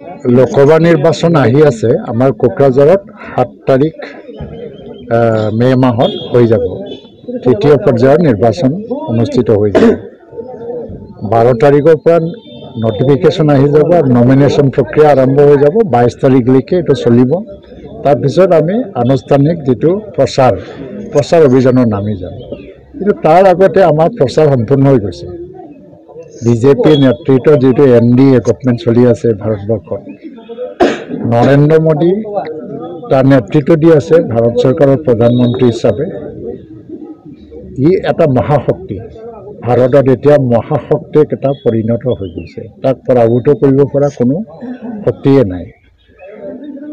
লোকসভা নিৰ্বাচন আহি আছে আমাৰ কোকৰাঝাৰত 7 তাৰিখ মে মাহত হৈ যাব। তৃতীয় পৰ্যায়ৰ নিৰ্বাচন অনুষ্ঠিত হৈ যাব। 12 তাৰিখৰ পৰা নটিফিকেশ্যন আহি যাব আৰু নমিনেশ্যন প্ৰক্ৰিয়া আৰম্ভ হৈ যাব। 22 তাৰিখলৈকে এইটো চলিব। তাৰপিছত আমি আনুষ্ঠানিক যিটো প্ৰচাৰ অভিযানত নামি যাম। কিন্তু তাৰ আগতে আমাৰ প্ৰচাৰ সম্পূৰ্ণ হৈ গৈছে। বিজেপি নেতৃত্বৰ যিটো NDA গভৰ্ণমেণ্ট চলি আছে ভাৰতবৰ্ষত, নৰেন্দ্ৰ মোদী তাৰ নেতৃত্ব দি আছে ভাৰত চৰকাৰৰ প্ৰধানমন্ত্ৰী হিচাপে। ই এটা মহাশক্তি, ভাৰতত এতিয়া মহাশক্তিক এটা পৰিণত হৈ গৈছে। তাক পৰাভূত কৰিব পৰা কোনো শক্তিয়ে নাই।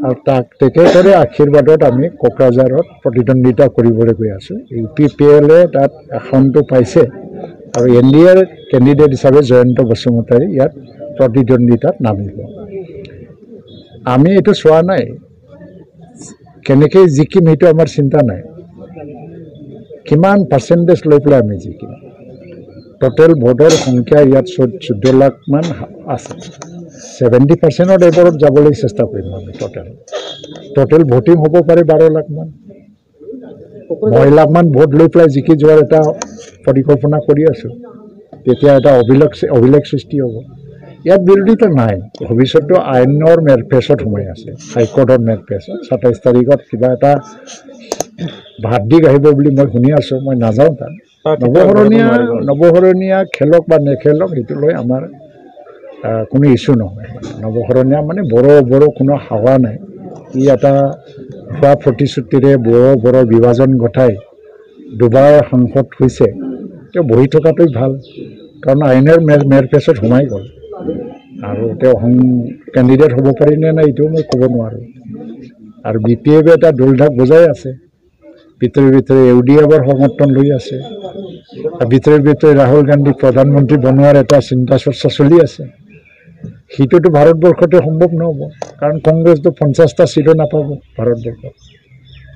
আৰু তেখেতৰে আশীৰ্বাদত আমি কোকৰাঝাৰত প্ৰতিদ্বন্দ্বিতা কৰিবলৈ গৈ আছোঁ। UPPLে তাত আসনটো পাইছে আৰু NDAৰ কেণ্ডিডেট হিচাপে জয়ন্ত বসুমতাৰী ইয়াত প্ৰতিদ্বন্দ্বিতাত নামিব। আমি এইটো চোৱা নাই কেনেকৈ জিকিম, সেইটো আমাৰ চিন্তা নাই। কিমান পাৰ্চেণ্টেজ লৈ পেলাই আমি জিকিম। টোটেল ভোটৰ সংখ্যা ইয়াত 14 লাখ মান আছে। 70% এইবোৰত যাবলৈ চেষ্টা কৰিম আমি। টোটেল ভোটিং হ'ব পাৰে 12 লাখ মান। 9 লাখ মান ভোট লৈ পেলাই জিকি যোৱাৰ এটা পৰিকল্পনা কৰি আছোঁ। তেতিয়া এটা অভিলেখ সৃষ্টি হ'ব। ইয়াত বিৰোধিতা নাই। ভৱিষ্যতটো আইনৰ মেৰপেচত সোমাই আছে, হাইকোৰ্টৰ মেৰপেচত। 27 তাৰিখত কিবা এটা ভাৰ্ডিক আহিব বুলি মই শুনি আছোঁ। মই নাযাওঁ তাত। নৱশৰণীয়া খেলক বা নেখেলক সেইটো লৈ আমাৰ কোনো ইছ্যু নহয়। নৱশৰণীয়া মানে বড়ো কোনো হাৱা নাই। ই এটা খোৱা প্ৰতিশ্ৰুতিৰে বড়ো বিভাজন ঘটাই দুবাৰ সাংসদ হৈছে। তেওঁ বহি থকাটোই ভাল, কাৰণ আইনৰ মেৰপেচত সোমাই গ'ল। আৰু তেওঁ কেণ্ডিডেট হ'ব পাৰি নে নাই এইটোও মই ক'ব নোৱাৰোঁ। আৰু BPF এটা দোলঢাক বজাই আছে। ভিতৰে UDFৰ সমৰ্থন লৈ আছে। ভিতৰে ৰাহুল গান্ধীক প্ৰধানমন্ত্ৰী বনোৱাৰ এটা চিন্তা চৰ্চা চলি আছে। সেইটোতো ভাৰতবৰ্ষতে সম্ভৱ নহ'ব, কাৰণ কংগ্ৰেছটো 50টা চিটো নাপাব ভাৰতবৰ্ষত।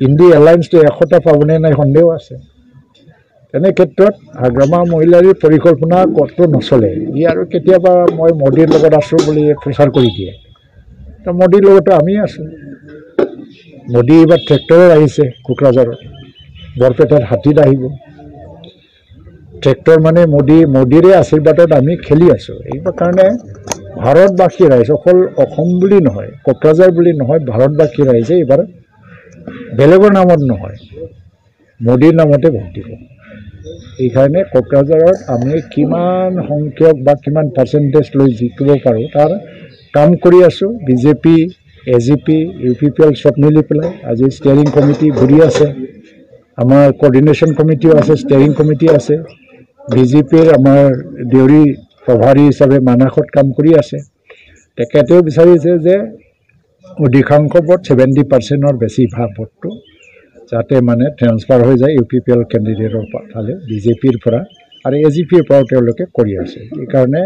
ইণ্ডি এলায়েন্সটো 100টা পাবনে নাই সন্দেহ আছে। তেনে ক্ষেত্ৰত হাগ্ৰামা মহিলাৰ পৰিকল্পনা ক'তো নচলে। ই আৰু কেতিয়াবা মই মোদীৰ লগত আছোঁ বুলি প্ৰচাৰ কৰি দিয়ে। তো মোদীৰ লগতো আমি আছোঁ। মোদী এইবাৰ ট্ৰেক্টৰত আহিছে কোকৰাঝাৰত, বৰপেটাত হাতীত আহিব। ট্ৰেক্টৰ মানে মোদীৰে আশীৰ্বাদত আমি খেলি আছোঁ। এইবাৰ কাৰণে ভাৰতবাসী ৰাইজ, অকল অসম বুলি নহয়, কোকৰাঝাৰ বুলি নহয়, ভাৰতবাসী ৰাইজে এইবাৰ বেলেগৰ নামত নহয়, মোদীৰ নামতে ভোট দিব। এইকাৰণে কোকৰাঝাৰত আমি কিমান সংখ্যক বা কিমান পাৰ্চেণ্টেজ লৈ জিকিব পাৰোঁ তাৰ কাম কৰি আছোঁ। বিজেপি, AGP, UPPL চব মিলি পেলাই আজি ষ্টেয়াৰিং কমিটি ঘূৰি আছে। আমাৰ কোঅৰ্ডিনেশ্যন কমিটিও আছে, ষ্টেয়াৰিং কমিটি আছে। BJPৰ আমাৰ দেউৰী প্ৰভাৰী হিচাপে মানাসত কাম কৰি আছে। তেখেতেও বিচাৰিছে যে অধিকাংশ ভোট 70%ৰ বেছি ভাগ ভোটটো যাতে মানে ট্ৰেন্সফাৰ হৈ যায় UPPL কেণ্ডিডেটৰ ফালে, BJPৰ পৰা আৰু AGPৰ পৰাও তেওঁলোকে কৰি আছে। এইকাৰণে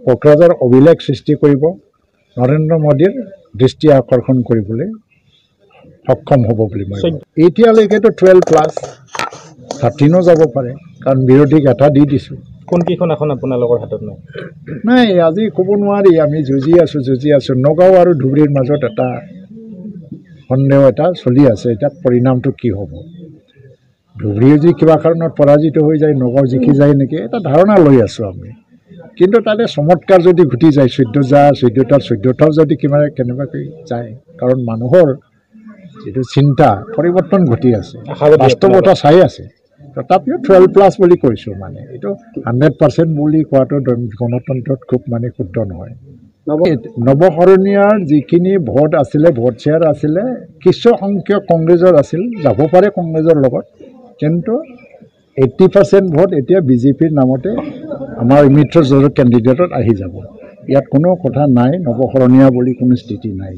কোকৰাঝাৰ অভিলেখ সৃষ্টি কৰিব, নৰেন্দ্ৰ মোদীৰ দৃষ্টি আকৰ্ষণ কৰিবলৈ সক্ষম হ'ব বুলি মই ভাবোঁ। এতিয়ালৈকেতো 12+, 13ও যাব পাৰে, কাৰণ বিৰোধীক এটা দি দিছোঁ। কোনকেইখন আসন আপোনালোকৰ হাতত নাই আজি ক'ব নোৱাৰি। আমি যুঁজি আছোঁ। নগাঁও আৰু ধুবুৰীৰ মাজত এটা সন্দেহ এটা চলি আছে। এতিয়া পৰিণামটো কি হ'ব। ধুবুৰী যদি কিবা কাৰণত পৰাজিত হৈ যায়, নগাঁও জিকি যায় নেকি, এটা ধাৰণা লৈ আছোঁ আমি। কিন্তু তাতে চমৎকাৰ যদি ঘটি যায়, 14টাও যদি কেনেবাকৈ যায়, কাৰণ মানুহৰ যিটো চিন্তা পৰিৱৰ্তন ঘটি আছে, বাস্তৱতা চাই আছে। তথাপিও 12+ বুলি কৈছোঁ। মানে এইটো 100% বুলি কোৱাটো গণতন্ত্ৰত খুব মানে শুদ্ধ নহয়। নৱশৰণীয়াৰ যিখিনি ভোট আছিলে, ভোট শ্বেয়াৰ আছিলে, কিছু সংখ্যক কংগ্ৰেছৰ আছিল, যাব পাৰে কংগ্ৰেছৰ লগত। কিন্তু 80% ভোট এতিয়া BJPৰ নামতে আমাৰ মিত্ৰজোঁটৰ কেণ্ডিডেটত আহি যাব। ইয়াত কোনো কথা নাই, নৱশৰণীয়া বুলি কোনো স্থিতি নাই।